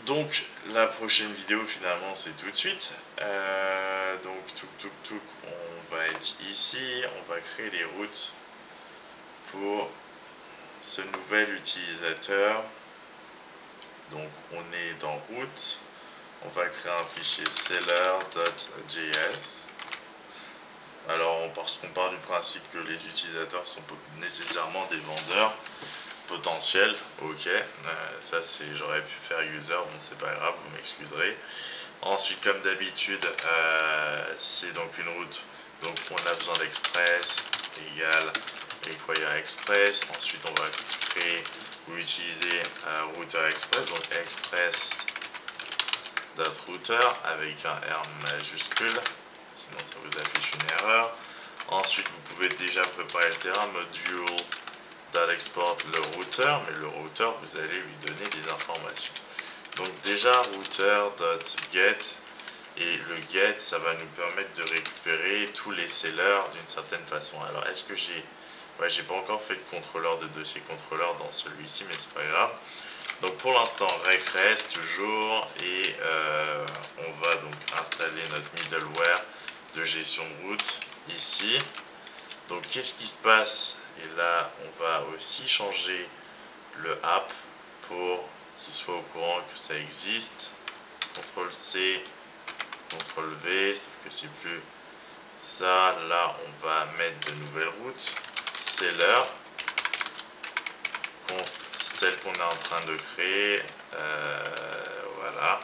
Donc la prochaine vidéo finalement c'est tout de suite. Donc on va être ici, on va créer les routes pour ce nouvel utilisateur. Donc on est dans route, on va créer un fichier seller.js. Alors parce qu'on part du principe que les utilisateurs sont nécessairement des vendeurs potentiels, ok, ça c'est, j'aurais pu faire user, bon c'est pas grave, vous m'excuserez. Ensuite comme d'habitude c'est donc une route, donc on a besoin d'express égale require express. Ensuite on va créer ou utiliser router express, donc express.router avec un R majuscule, sinon ça vous affiche une erreur. Ensuite vous pouvez déjà préparer le terrain, module.export le routeur, mais le routeur vous allez lui donner des informations. Donc déjà router.get, et le get ça va nous permettre de récupérer tous les sellers d'une certaine façon. Alors est-ce que j'ai pas encore fait de contrôleur de dossier contrôleur dans celui-ci, mais c'est pas grave. Donc pour l'instant rec-res toujours, et on va donc installer notre middleware de gestion de route ici. Donc qu'est-ce qui se passe? Et là on va aussi changer le app pour qu'il soit au courant que ça existe. CTRL C, CTRL V, sauf que c'est plus ça. Là on va mettre de nouvelles routes. Seller, celle qu'on est en train de créer, voilà,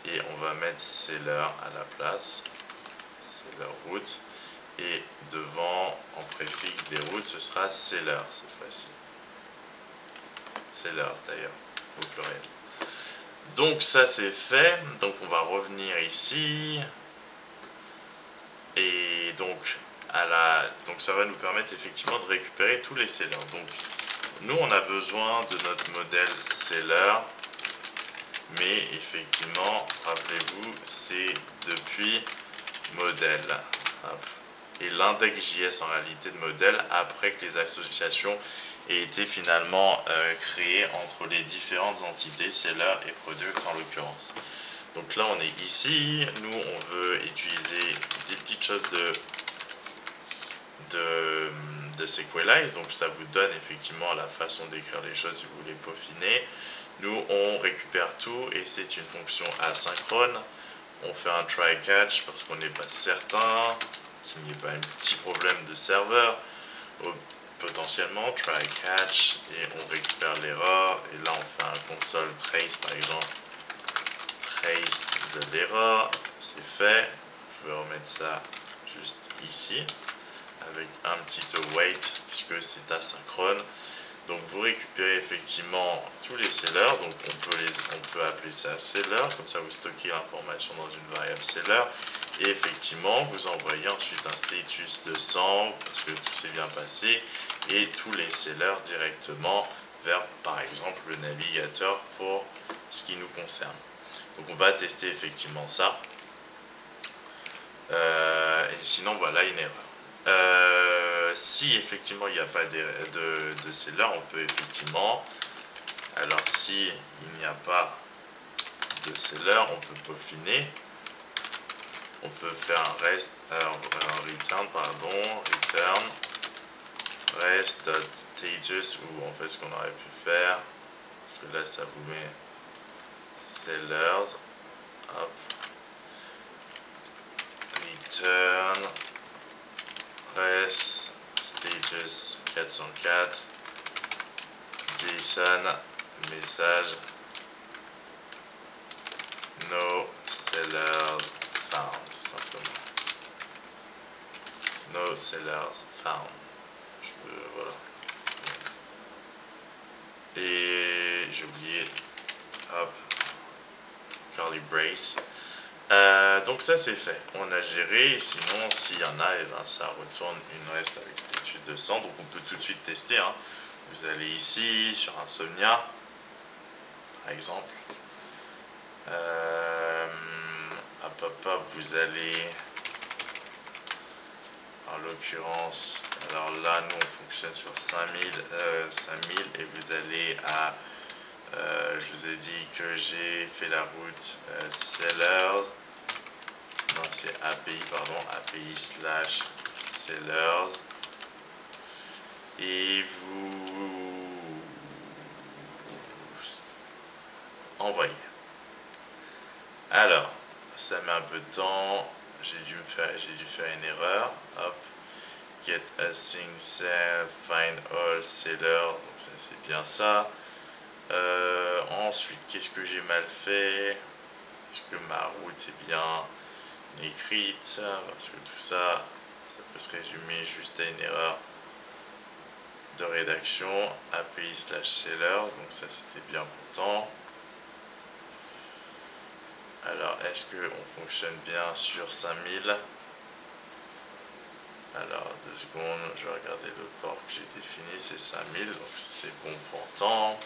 et on va mettre seller à la place, seller route, et devant en préfixe des routes ce sera seller cette fois-ci, seller d'ailleurs au pluriel. Donc ça c'est fait, donc on va revenir ici, et donc donc ça va nous permettre effectivement de récupérer tous les sellers. Donc nous on a besoin de notre modèle seller, mais effectivement rappelez-vous c'est depuis modèle. Hop. Et l'index.js en réalité de modèle après que les associations aient été finalement créées entre les différentes entités seller et product en l'occurrence. Donc là on est ici, nous on veut utiliser des petites choses de Sequelize, donc ça vous donne effectivement la façon d'écrire les choses si vous voulez peaufiner. Nous on récupère tout et c'est une fonction asynchrone. On fait un try catch parce qu'on n'est pas certain qu'il n'y ait pas un petit problème de serveur. Potentiellement try catch et on récupère l'erreur, et là on fait un console trace par exemple, trace de l'erreur, c'est fait. Vous pouvez remettre ça juste ici avec un petit await puisque c'est asynchrone. Donc vous récupérez effectivement tous les sellers, donc on peut appeler ça seller, comme ça vous stockez l'information dans une variable seller, et effectivement vous envoyez ensuite un status de 100 parce que tout s'est bien passé, et tous les sellers directement vers par exemple le navigateur pour ce qui nous concerne. Donc on va tester effectivement ça, et sinon voilà une erreur. Si effectivement il n'y a pas de seller, on peut effectivement, alors si il n'y a pas de seller, on peut peaufiner, on peut faire un return rest.status, ou en fait ce qu'on aurait pu faire, parce que là ça vous met sellers, hop, return rest status 404 JSON message no sellers found, tout simplement no sellers found. Voilà, et j'ai oublié, hop, curly brace. Donc ça c'est fait, on a géré, et sinon s'il y en a, et ben ça retourne une rest avec status de 100, donc on peut tout de suite tester, hein. Vous allez ici sur Insomnia par exemple, hop, vous allez en l'occurrence, alors là nous on fonctionne sur 5000 et vous allez à je vous ai dit que j'ai fait la route sellers, non c'est API, pardon, API/sellers, et vous envoyez. Alors, ça met un peu de temps, j'ai dû faire une erreur, hop, get async send find all seller, donc ça c'est bien ça. Ensuite, qu'est-ce que j'ai mal fait? Est-ce que ma route est bien écrite? Parce que tout ça, ça peut se résumer juste à une erreur de rédaction. API/seller, donc ça c'était bien pourtant. Alors, est-ce qu'on fonctionne bien sur 5000? Alors, 2 secondes, je vais regarder le port que j'ai défini, c'est 5000, donc c'est bon pour temps.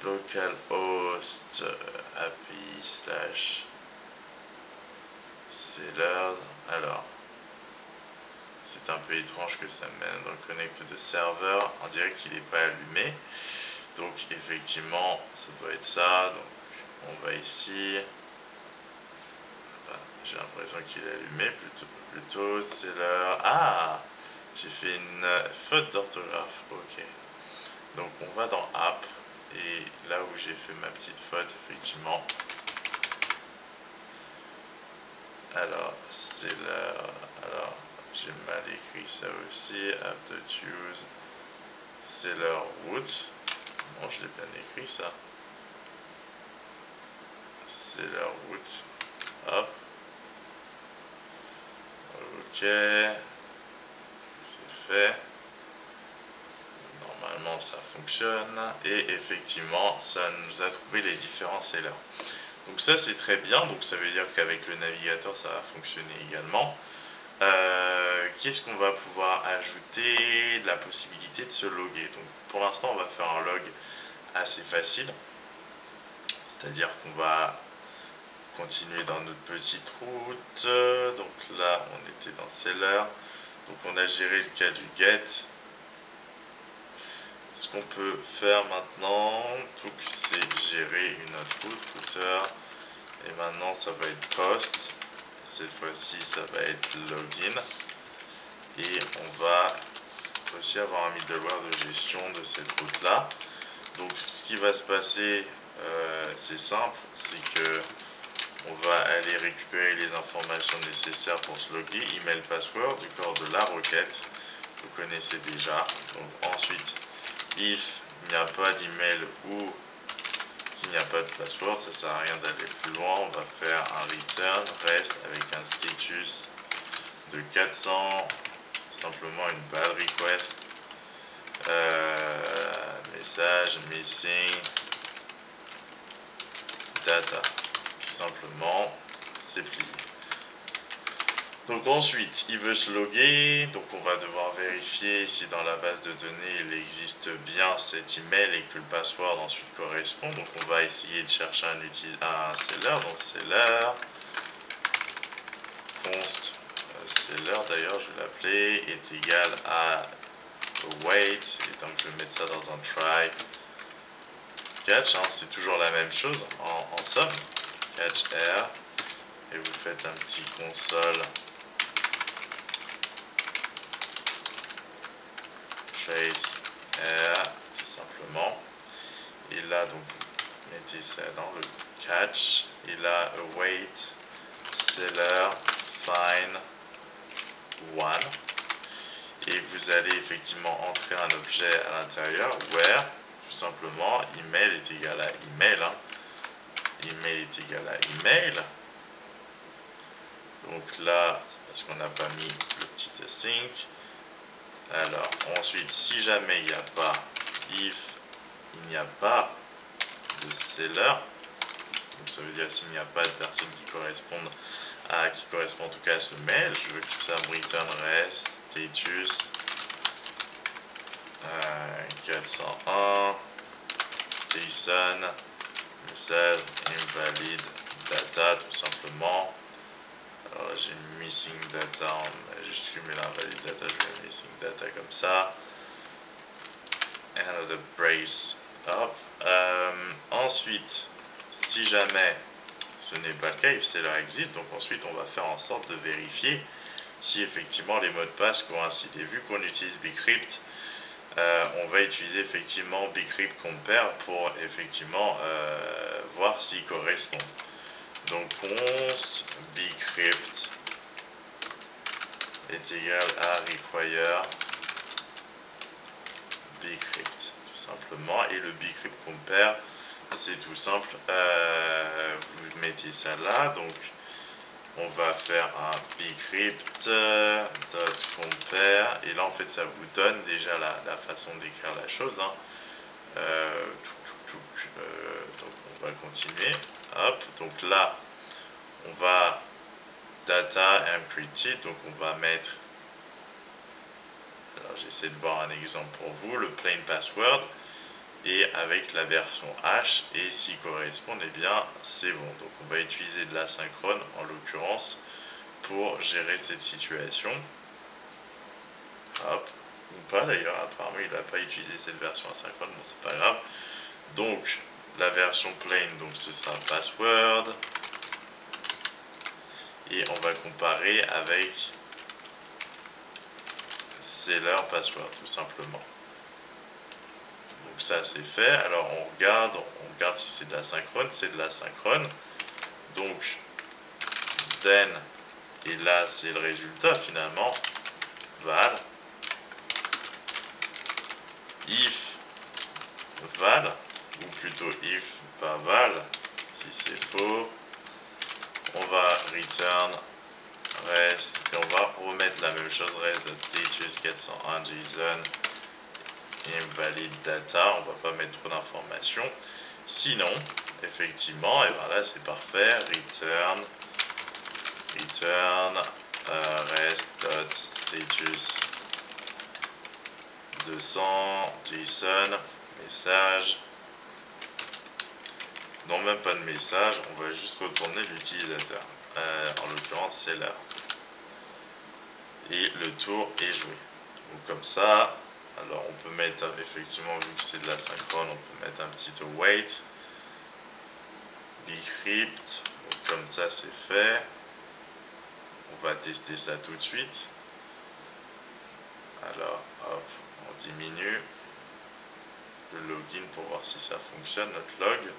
Localhost API/seller. Alors, c'est un peu étrange que ça mène dans le connect de serveur. On dirait qu'il n'est pas allumé. Donc, effectivement, ça doit être ça. Donc, on va ici. J'ai l'impression qu'il est allumé plutôt seller. Ah, j'ai fait une faute d'orthographe. Ok. Donc, on va dans app. Et là où j'ai fait ma petite faute, effectivement. Alors, seller. Alors, j'ai mal écrit ça aussi. App.use. Seller route. Non, je l'ai bien écrit ça. Seller route. Hop. Ok. C'est fait. Normalement, ça fonctionne. Et effectivement, ça nous a trouvé les différents sellers. Donc ça, c'est très bien. Donc ça veut dire qu'avec le navigateur, ça va fonctionner également. Qu'est-ce qu'on va pouvoir ajouter? La possibilité de se loguer. Donc pour l'instant, on va faire un log assez facile. C'est-à-dire qu'on va continuer dans notre petite route. Donc là, on était dans seller. Donc on a géré le cas du get. Ce qu'on peut faire maintenant, c'est gérer une autre route, router. Et maintenant, ça va être post. Cette fois-ci, ça va être login. Et on va aussi avoir un middleware de gestion de cette route-là. Donc, ce qui va se passer, c'est simple, c'est que on va aller récupérer les informations nécessaires pour se loguer, email, password, du corps de la requête. Vous connaissez déjà. Donc, ensuite, if il n'y a pas d'email ou qu'il n'y a pas de password, ça sert à rien d'aller plus loin. On va faire un return rest avec un status de 400, simplement une bad request, message missing data, tout simplement, c'est plié. Donc ensuite, il veut se loguer, donc on va devoir vérifier si dans la base de données il existe bien cet email et que le password ensuite correspond. Donc on va essayer de chercher un seller, donc seller const seller, d'ailleurs je vais l'appeler, est égal à await, et donc je vais mettre ça dans un try catch, c'est toujours la même chose en somme, catch R, et vous faites un petit console trace R, tout simplement, et là donc vous mettez ça dans le catch, et là await seller find one, et vous allez effectivement entrer un objet à l'intérieur where tout simplement email est égal à email, email est égal à email. Donc là c'est parce qu'on n'a pas mis le petit async. Alors ensuite, si jamais il n'y a pas, if il n'y a pas de seller, donc ça veut dire s'il n'y a pas de personnes qui correspondent en tout cas à ce mail, je veux que tout ça me return rest status 401 JSON message invalid data, tout simplement. Alors j'ai missing data en majuscule, mais l'invalid data, je vais missing data comme ça. Another brace. Hop. ensuite, si jamais ce n'est pas le cas, if seller existe, donc ensuite on va faire en sorte de vérifier si effectivement les mots de passe coïncident. Et vu qu'on utilise bcrypt, on va utiliser effectivement bcrypt compare pour effectivement voir s'ils correspondent. Donc const bcrypt est égal à require bcrypt tout simplement, et le bcrypt compare c'est tout simple, vous mettez ça là, donc on va faire un bcrypt.compare et là en fait ça vous donne déjà la façon d'écrire la chose, hein. Donc on va continuer, hop, donc là on va data encrypted, donc on va mettre, alors j'essaie de voir un exemple pour vous, le plain password et avec la version H, et s'ils correspondent, eh bien c'est bon. Donc on va utiliser de l'asynchrone en l'occurrence pour gérer cette situation. Hop, ou pas d'ailleurs, apparemment il n'a pas utilisé cette version asynchrone, bon c'est pas grave. Donc la version plain, donc ce sera password, et on va comparer avec seller password tout simplement. Donc ça c'est fait. Alors on regarde si c'est de l'asynchrone, c'est de l'asynchrone. Donc then, et là c'est le résultat finalement, val, if val, ou plutôt if pas val, si c'est faux, on va return rest, et on va remettre la même chose, rest.status 401 JSON invalid data, on va pas mettre trop d'informations. Sinon, effectivement, et bien là c'est parfait, return rest.status 200 JSON message. Non, même pas de message, on va juste retourner l'utilisateur, en l'occurrence c'est là, et le tour est joué. Donc comme ça, alors on peut mettre effectivement, vu que c'est de l'asynchrone, on peut mettre un petit await bcrypt, donc comme ça c'est fait. On va tester ça tout de suite. Alors hop, on diminue le login pour voir si ça fonctionne, notre log.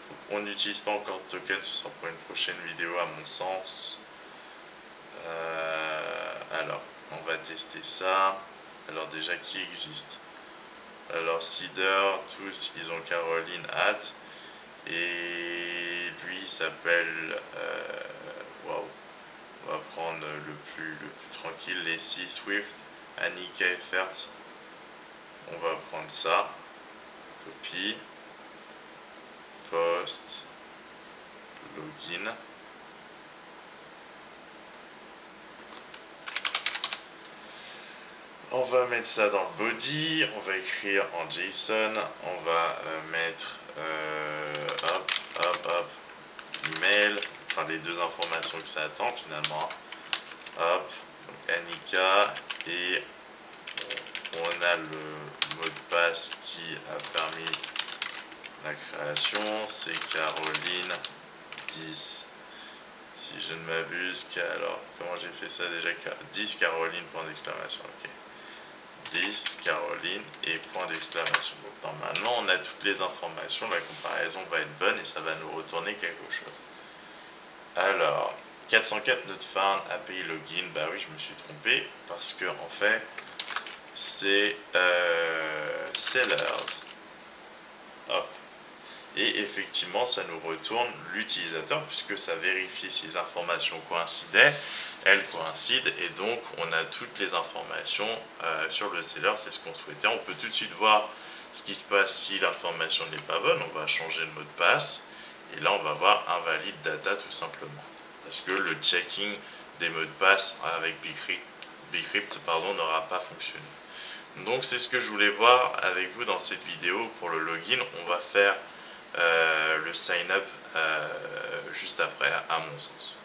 Donc, on n'utilise pas encore de token, ce sera pour une prochaine vidéo à mon sens. Alors, on va tester ça. Alors déjà, qui existe? Alors, Cedar, tous, ils ont Caroline at. Et lui, il s'appelle... Waouh. On va prendre le plus tranquille, les 6 Swift, Annika Efforts. On va prendre ça. Copie. Post, login. On va mettre ça dans le body, on va écrire en JSON, on va mettre hop, email, enfin les deux informations que ça attend finalement. Hop, donc Annika, et on a le mot de passe qui a permis la création, c'est Caroline 10, si je ne m'abuse. Alors comment j'ai fait ça déjà? 10 Caroline, point d'exclamation, ok, 10 Caroline et point d'exclamation. Donc normalement on a toutes les informations, la comparaison va être bonne et ça va nous retourner quelque chose. Alors 404 not found API login, bah oui je me suis trompé parce que en fait c'est sellers. Hop. Et effectivement ça nous retourne l'utilisateur puisque ça vérifie si les informations coïncidaient, elles coïncident, et donc on a toutes les informations sur le seller, c'est ce qu'on souhaitait. On peut tout de suite voir ce qui se passe si l'information n'est pas bonne, on va changer le mot de passe et là on va voir invalide data tout simplement parce que le checking des mots de passe avec bcrypt n'aura pas fonctionné. Donc c'est ce que je voulais voir avec vous dans cette vidéo. Pour le login, on va faire le sign up juste après, à mon sens.